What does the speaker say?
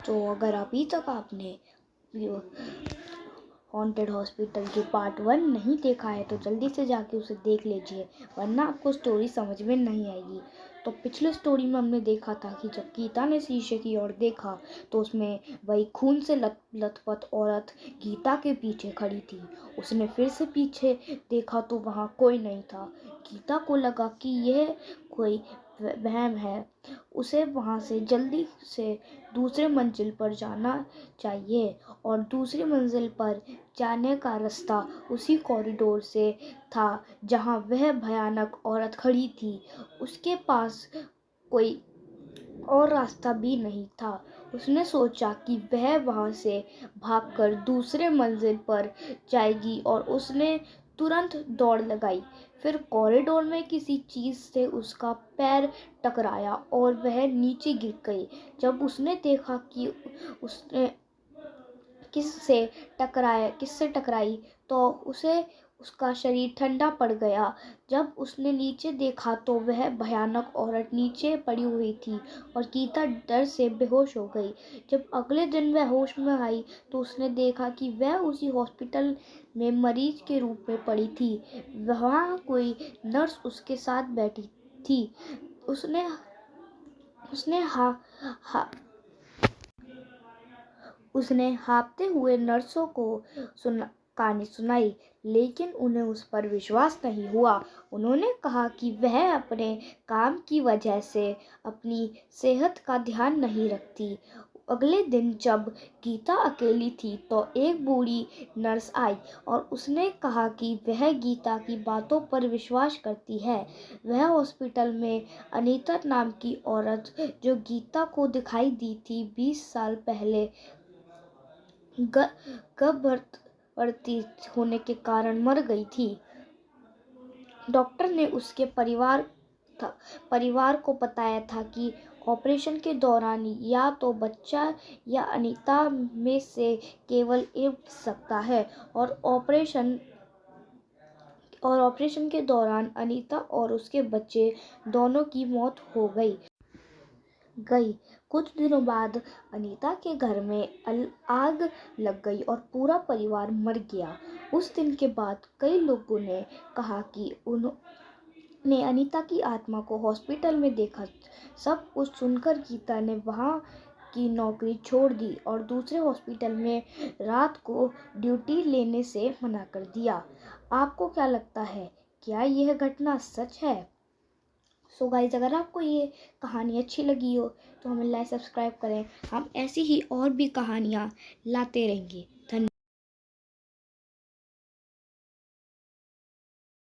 तो अगर अभी तक आपने हॉन्टेड हॉस्पिटल के पार्ट 1 नहीं देखा है तो जल्दी से जाके उसे देख लीजिए, वरना आपको स्टोरी समझ में नहीं आएगी। तो पिछले स्टोरी में हमने देखा था कि जब गीता ने शीशे की ओर देखा तो उसमें वही खून से लथपथ औरत गीता के पीछे खड़ी थी। उसने फिर से पीछे देखा तो वहाँ कोई नहीं था। गीता को लगा कि यह कोई वहम है। उसे वहाँ से जल्दी से दूसरे मंजिल पर जाना चाहिए और दूसरी मंजिल पर जाने का रास्ता उसी कॉरिडोर से था जहाँ वह भयानक औरत खड़ी थी। उसके पास कोई और रास्ता भी नहीं था। उसने सोचा कि वह वहाँ से भागकर दूसरे मंजिल पर जाएगी और उसने तुरंत दौड़ लगाई। फिर कॉरिडोर में किसी चीज़ से उसका पैर टकराया और वह नीचे गिर गई। जब उसने देखा कि उसने किससे टकराई तो उसका शरीर ठंडा पड़ गया। जब उसने नीचे देखा तो वह भयानक औरत नीचे पड़ी हुई थी और गीता डर से बेहोश हो गई। जब अगले दिन वह होश में आई तो उसने देखा कि वह उसी हॉस्पिटल में मरीज के रूप में पड़ी थी। वहाँ कोई नर्स उसके साथ बैठी थी। उसने हाँफते हुए नर्सों को कहानी सुनाई, लेकिन उन्हें उस पर विश्वास नहीं हुआ। उन्होंने कहा कि वह अपने काम की वजह से अपनी सेहत का ध्यान नहीं रखती। अगले दिन जब गीता अकेली थी तो एक बूढ़ी नर्स आई और उसने कहा कि वह गीता की बातों पर विश्वास करती है। वह हॉस्पिटल में अनीता नाम की औरत जो गीता को दिखाई दी थी 20 साल पहले गर्भवती होने के कारण मर गई थी। डॉक्टर ने उसके परिवार को बताया था कि ऑपरेशन के दौरान या तो बच्चा या अनीता में से केवल एक बच सकता है और ऑपरेशन के दौरान अनीता और उसके बच्चे दोनों की मौत हो गई। कुछ दिनों बाद अनीता के घर में आग लग गई और पूरा परिवार मर गया। उस दिन के बाद कई लोगों ने कहा कि उन्होंने अनीता की आत्मा को हॉस्पिटल में देखा। सब कुछ सुनकर गीता ने वहाँ की नौकरी छोड़ दी और दूसरे हॉस्पिटल में रात को ड्यूटी लेने से मना कर दिया। आपको क्या लगता है, क्या यह घटना सच है? सो गाइज, अगर आपको ये कहानी अच्छी लगी हो तो हमें लाइक सब्सक्राइब करें। हम ऐसी ही और भी कहानियाँ लाते रहेंगे। धन्यवाद।